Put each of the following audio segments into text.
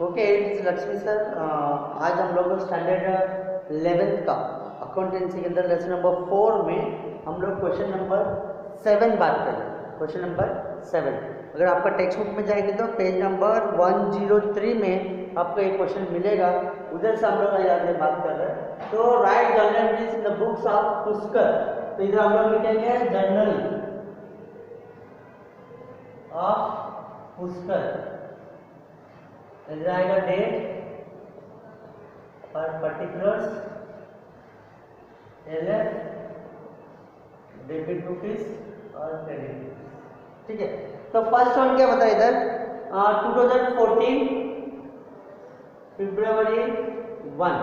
Okay, it's Lakshmi sir. आज हम लोग स्टैंडर्ड 11th का अकाउंटेंसी के अंदर लेसन नंबर 4 में हम लोग क्वेश्चन नंबर 7 बात कर रहे हैं। क्वेश्चन नंबर 7 अगर आपका टेक्स्ट बुक में जाएंगे तो पेज नंबर 103 में आपको एक क्वेश्चन मिलेगा, उधर से हम लोग आगे बात कर रहे हैं। तो right journal entries in the books of Pushkar, तो इधर हम लोग लिखेंगे जर्नल ऑफ पुष्कर, इधर आएगा डेट और पर्टिकुलर्स, एलएफ, डेबिट रुपीज और क्रेडिट। ठीक है, तो फर्स्ट वन क्या बता इधर 2014 फरवरी 1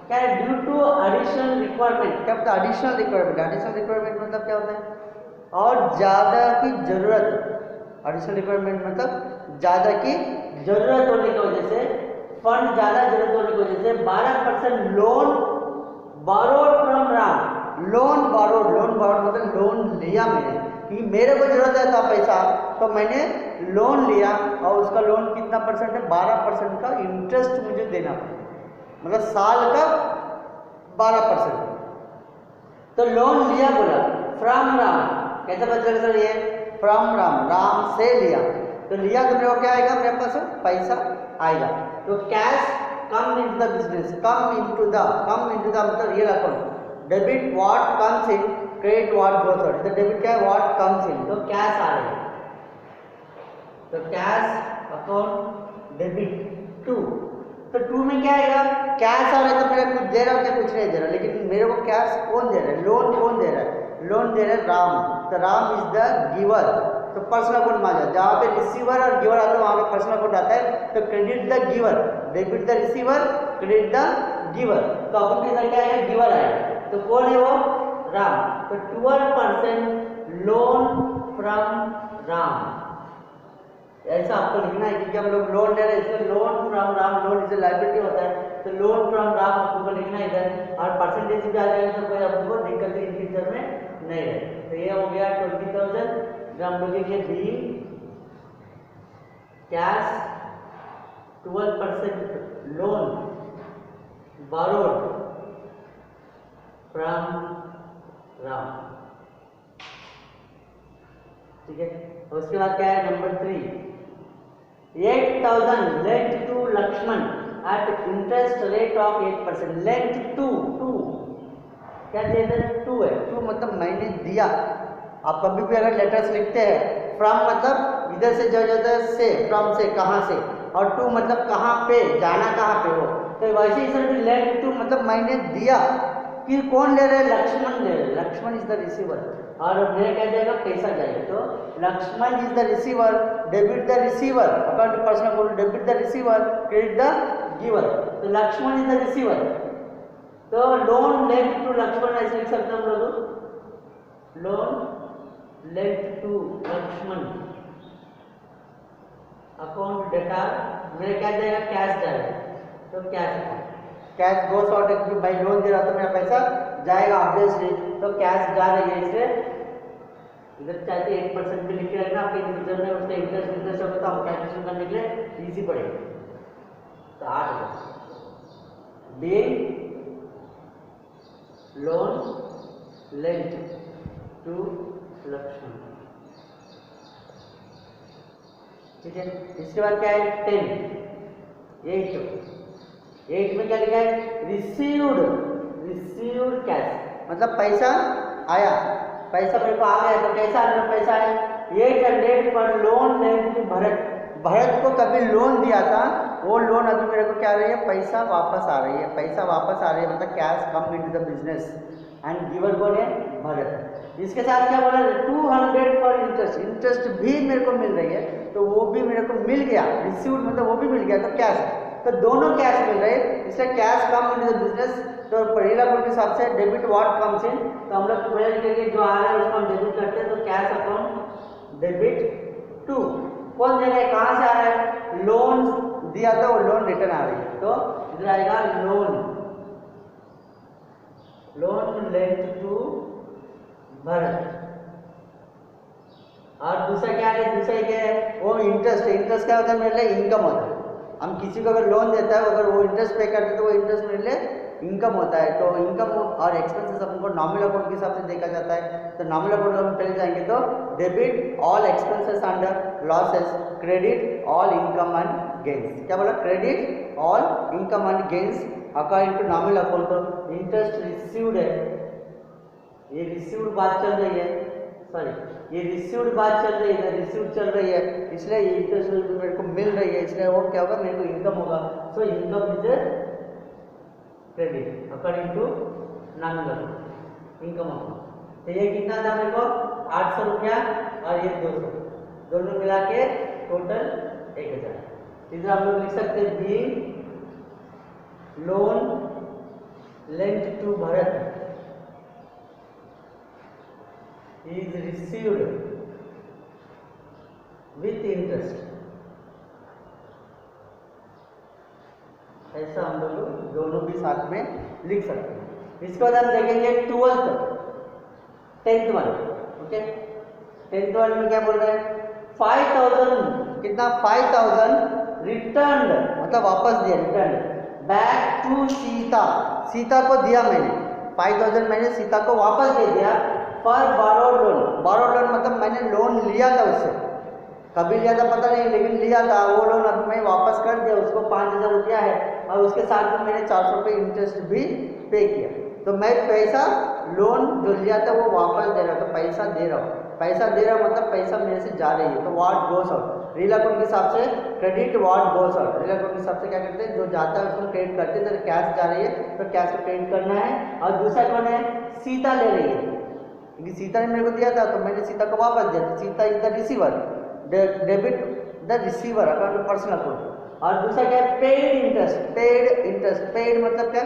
क्या है, ड्यू टू एडिशनल रिक्वायरमेंट। क्या होता है एडिशनल रिक्वायरमेंट? एडिशनल रिक्वायरमेंट मतलब क्या होता है और ज़्यादा की जरूरत। एडिशनल रिक्वायरमेंट मतलब ज़्यादा की जरूरत होने की वजह से, फंड ज़्यादा जरूरत होने की वजह से 12% loan borrowed from Ram. Loan borrowed मतलब लोन लिया मैंने कि मेरे को जरूरत है था पैसा, तो मैंने लोन लिया और उसका लोन कितना परसेंट है, 12% का इंटरेस्ट मुझे देना पड़ेगा, मतलब साल का 12%। तो लोन लिया बोला फ्रॉम राम, कैसे पता चलेगा सर? ये फ्रॉम राम, राम से लिया, तो लिया तो मेरे को क्या आएगा, मेरे पास पैसा आएगा। तो cash come into the business, come into the मतलब real account. Debit what comes in, credit what goes out. तो डेबिट क्या है, व्हाट कम्स इन, तो कैश आ रहा है, तो कैश अकाउंट डेबिट 2। तो 2 में क्या आएगा, कैश आ रहा है तो मेरा कुछ दे रहा है, कुछ नहीं दे रहा, लेकिन मेरे को कैश कौन दे रहा है, लोन कौन दे रहा है, लोन दे रहा है राम। तो राम इज द गिवर, तो पर्सनल अकाउंट में आ जाए, जहाँ पे रिसीवर और गिवर आता है वहाँ पे पर्सनल अकाउंट आता है। तो credit the giver, debit the receiver, credit the giver. तो अकाउंट के अंदर क्या आएगा, गिवर आएगा। तो कौन है वो, राम। तो 12% लोन फ्रॉम राम, ऐसा आपको लिखना है क्योंकि हम लोग लोन ले रहे हैं, इसमें लोन फ्रॉम राम, लोन इसे लायबिलिटी होता है, तो लोन फ्रॉम राम आपको लिखना है इधर, और परसेंटेज भी आ जाएगा तो कोई आपको दिक्कत इन फ्यूचर में नहीं है। तो ये हो गया 20,000। हम लोग लिखेंगे by cash 12% loan borrowed from Ram. ठीक है, उसके बाद क्या है number 3, 8,000 lent to Lakshman at interest rate of 8%। Lent to क्या दिया था, 2 है, 2 मतलब मैंने दिया। आप कभी भी अगर लेटर्स लिखते हैं, फ्रॉम मतलब इधर से जो जाता है से, फ्रॉम से कहाँ से, और 2 मतलब कहाँ पे, जाना कहाँ पे हो। तो वैसे ही सर लेट 2 मतलब मैंने दिया कि कौन ले रहे हैं, लक्ष्मण ले रहे हैं, लक्ष्मण इज द रिसीवर, और मेरा क्या जाएगा, पैसा जाएगा। तो Lakshman is the receiver, debit the receiver, account personal बोलो, debit the receiver, credit the giver. तो लक्ष्मण इज द रिसीवर, तो लोन लेंट टू लक्ष्मण ऐसे लिख सकते हैं हम लोग, loan lent to Lakshman account data, मेरा क्या जाएगा, कैश जाएगा। तो कैश गोस आउट, क्योंकि भाई लोन दे रहा तो मेरा पैसा जाएगा ऑब्वियसली, तो कैश जा रही है, इसलिए इधर चाहते 8% भी लिख के रखना, आपके फ्यूचर में उसका इंटरेस्ट होगा तो हम कैलकुलेशन करने के लिए ईजी पड़ेगा। तो 8 by loan lent to Lakshman. ठीक है, इसके बाद क्या है 10, 8 में क्या लिखा है, रिसीव्ड कैश, मतलब पैसा आया, पैसा मेरे को आ गया। तो कैसा पैसा आया, 800 पर loan lent to Bharat. Bharat को कभी लोन दिया था, वो लोन अभी मेरे को क्या रही है, पैसा वापस आ रही है, पैसा वापस आ रही है, मतलब cash come into the business, and giver कौन है, भरत। इसके साथ क्या बोला, 200 पर इंटरेस्ट, इंटरेस्ट भी मेरे को मिल रही है, तो वो भी मेरे को मिल गया, रिसीव्ड मतलब वो भी मिल गया, तो कैश, तो दोनों कैश मिल रहे हैं, इसलिए cash come into the business. तो पहला रूल के हिसाब से डेबिट व्हाट कम्स इन, तो हम लोग पहले लिखेंगे जो आ रहा है उसको हम डेबिट करते हैं, तो कैश अकाउंट डेबिट 2। कौन दे रहा है, कहाँ से आ रहा है, लोन दिया था, वो लोन रिटर्न आ रही है, तो इधर आएगा लोन लेंट टू भरत। और दूसरा क्या है, दूसरा क्या है, वो इंटरेस्ट। इंटरेस्ट क्या होता है, मेरे लिए इनकम होता है, हम किसी को अगर लोन देता है, अगर वो इंटरेस्ट पे करते हैं तो वो इंटरेस्ट मेरे लिए इनकम होता है। तो इनकम और एक्सपेंसेस हमको नॉमिनल अकाउंट के हिसाब से देखा जाता है। तो नॉमिनल अकाउंट हम पहले जाएंगे तो debit all expenses and losses, credit all income and gains. क्या बोला? Credit all income and gains according to nominal account. तो इंटरेस्ट रिसीव्ड है, ये रिसीव्ड बात चल रही है, सॉरी ये रिसीव्ड बात चल रही है, रिसीव्ड चल रही है, इसलिए ये इंटरेस्ट मेरे को मिल रही है, इसलिए वो क्या होगा? मेरे को इनकम होगा। So income is credit according to nominal income account. तो ये कितना था मेरे को? 800 रुपया और ये 200, दोनों मिला के टोटल 1000। इधर हम लोग लिख सकते हैं being loan lent to Bharat is received with interest। ऐसा हम लोग दोनों भी साथ में लिख सकते हैं। इसके बाद हम देखेंगे 10th one. Okay, 10th one में क्या बोल रहे हैं? 5000 कितना? 5000 रिटर्न, मतलब वापस दिया, return back to Sita. Sita को दिया मैंने 5000, मैंने सीता को वापस दे दिया। For borrowed loan, borrowed loan मतलब मैंने लोन लिया था उससे, कभी लिया था पता नहीं, लेकिन लिया था वो लोन, अब मैं वापस कर दिया उसको। 5000 रुपया है और उसके साथ में मैंने 400 रुपये इंटरेस्ट भी पे किया। तो मैं पैसा लोन जो लिया था वो वापस दे रहा था, पैसा दे रहा हूँ। पैसा दे रहा मतलब पैसा मेरे से जा रही है, तो what goes out, reel account के हिसाब से credit what goes out. Reel account के हिसाब से क्या करते हैं? जो जाता है उसको क्रेडिट करते हैं। तो कैश जा रही है तो कैश को क्रेडिट करना है। और दूसरा कौन है? सीता ले रही है, क्योंकि सीता ने मेरे को दिया था तो मैंने सीता को वापस दिया। Sita is the receiver, debit the receiver account to personal account. और दूसरा क्या है? Paid interest. Paid interest, paid मतलब क्या?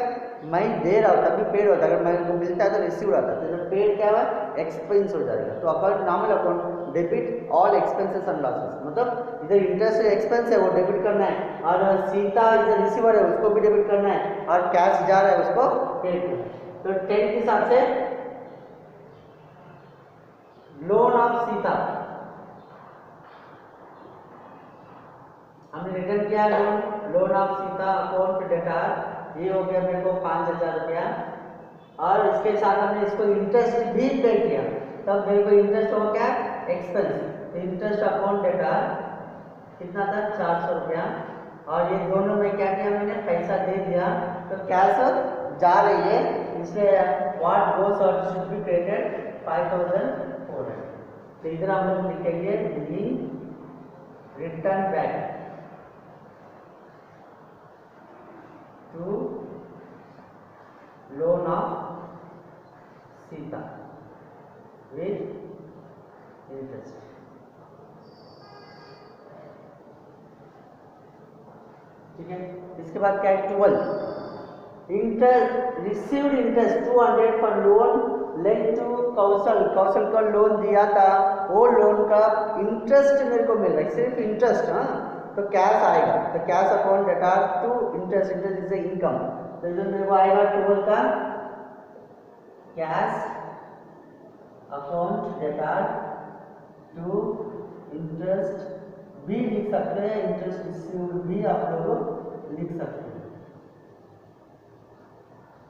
मैं दे रहा हूँ तभी पेड होता है, अगर मेरे को मिलता है तो रिसीव आता है। तो पेड क्या हुआ? एक्सपेंस हो जाएगा। तो account nominal account debit all expenses and losses, मतलब इधर इंटरेस्ट एक्सपेंस है वो डेबिट करना है, और सीता इधर रिसीवर है उसको भी डेबिट करना है, और कैश जा रहा है उसको पेड करना है। तो 10 के हिसाब से लोन ऑफ सीता हमने रिटर्न किया, लोन ऑफ सीता अकाउंट डेटार, ये हो गया मेरे को 5000 रुपया। और इसके साथ हमने इसको इंटरेस्ट भी पे किया, तब मेरे को इंटरेस्ट हो गया एक्सपेंस। इंटरेस्ट अकाउंट डेटार कितना था? 400 रुपया। और ये दोनों में क्या किया मैंने? पैसा दे दिया, तो कैश जा रही है, इसलिए what goes out should be credited 5400। तो इधर हम लोग लिखेंगे being return back to loan of Sita with interest. ठीक है, इसके बाद क्या है? 12 interest received interest 200 for loan lent to Kaushal. Kaushal को लोन दिया था, वो लोन का इंटरेस्ट मेरे को मिल रहा है, सिर्फ इंटरेस्ट। हाँ, तो कैश आएगा, तो cash account data to interest, interest is income. तो इधर मेरे को आएगा 12 का cash account data to interest भी लिख सकते हैं, इंटरेस्ट रिसीव्ड भी आप लोग लिख सकते हैं।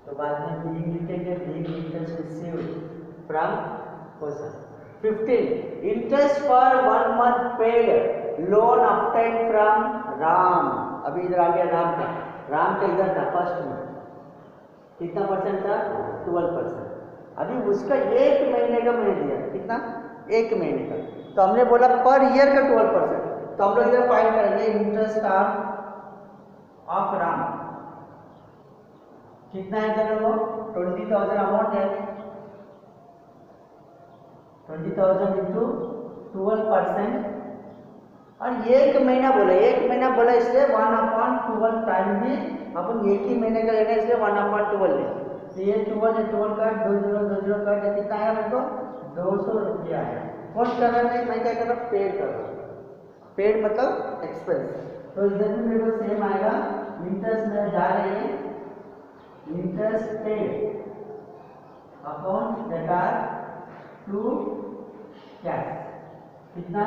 तो बाद में बीइंग लिखेंगे, being interest received from person. 15 interest for 1 month paid loan obtained from Ram. अभी इधर आ गया राम का, राम का इधर था फर्स्ट में कितना परसेंट था? 12%। अभी उसका 1 महीने का मैंने दिया, कितना? 1 महीने का। तो हमने बोला पर ईयर का 12%, तो हम लोग इधर फाइंड करेंगे इंटरेस्ट ऑफ राम कितना है इधर वो? 20,000 अमाउंट है, 20,000 इंटू 12%। और 1 महीना बोला, 1 महीना बोला इसलिए 1/12 टाइम भी अपन 1 ही महीने का लेना है, इसलिए 1/12 ले। तो ये 12 है, 12 का 20 का कितना आया मेरे को? 200 रुपया है। कौन कर रहा है? मैं क्या कर रहा हूँ? पेड कर रहा हूँ। पेड मतलब एक्सपेंस। तो इधर भी मेरे को सेम आएगा, इंटरेस्ट में जा रही है, interest paid account data to cash कितना?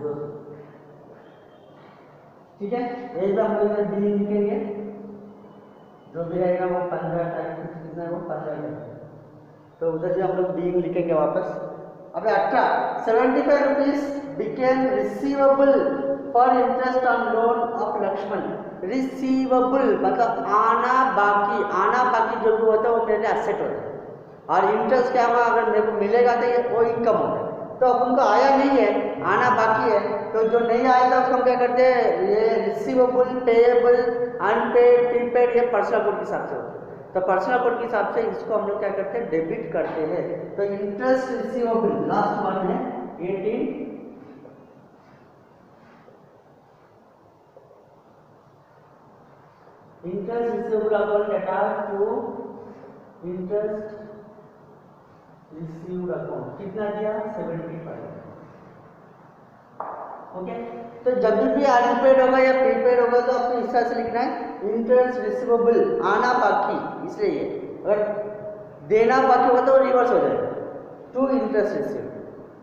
200। ठीक है। ये भी हम लोग इधर बिलिंग लिखेंगे, जो भी रहेगा वो 15 टाइम कितना है वो 15 है, तो उधर भी हम लोग बिलिंग लिखेंगे वापस। अब 18 75 rupees became receivable for interest on loan of Lakshman. Receivable मतलब आना बाकी जो भी होता है वो मेरे लिए एसेट होता है, और इंटरेस्ट क्या हुआ अगर मेरे को मिलेगा तो ये वो इनकम होता है। तो अब उनको आया नहीं है, आना बाकी है, तो जो नहीं आया था उसको हम क्या करते हैं, ये रिसीवेबल, पेएबल, अनपेड, प्रीपेड, ये पर्सनल कोड के हिसाब से होता है। तो पर्सनल कोड के हिसाब से इसको हम लोग क्या करते हैं, डेबिट करते हैं। तो इंटरेस्ट रिसीवेबल लास्ट वन है 18 interest receivable account attach to interest received account कितना दिया 75। ओके, तो जब भी अनपेड होगा या प्रीपेड होगा तो आपको इस तरह से लिखना है इंटरेस्ट रिसीवेबल आना बाकी, इसलिए अगर देना बाकी होगा तो रिवर्स हो जाएगा टू इंटरेस्ट रिसीव्ड।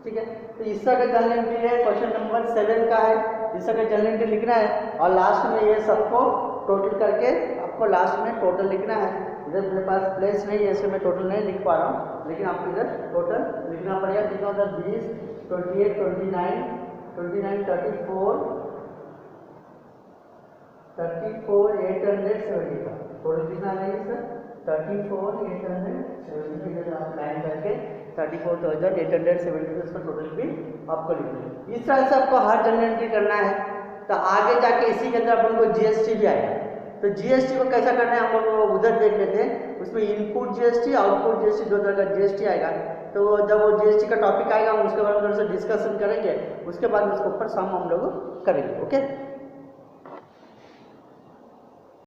ठीक है, तो इसका का जनरल एंट्री है क्वेश्चन नंबर 7 का है, इसका का जनरल एंट्री लिखना है और लास्ट में ये सबको टोटल करके आपको लास्ट में टोटल लिखना है। इधर मेरे पास प्लेस नहीं है इसलिए मैं टोटल नहीं लिख पा रहा हूँ, लेकिन आपको इधर टोटल लिखना पड़ेगा। कितना होता है 20, 28, 29, 34, 870 का टोटल कितना आएगा सर 34,870 आप लाइन करके 34,870 उसका टोटल भी आपको लिखना है। इस तरह से आपको हर जनरल एंट्री करना है। तो आगे जाके इसी के अंदर अपन को जीएसटी भी आएगा, तो जीएसटी को कैसा करना है हम लोग उधर देख लेते हैं। उसमें इनपुट जीएसटी आउटपुट जीएसटी दो तरह का जीएसटी आएगा, तो जब वो जीएसटी का टॉपिक आएगा हम उसके बारे में थोड़ा सा डिस्कशन करेंगे, उसके बाद उसके ऊपर सम हम लोग करेंगे। ओके।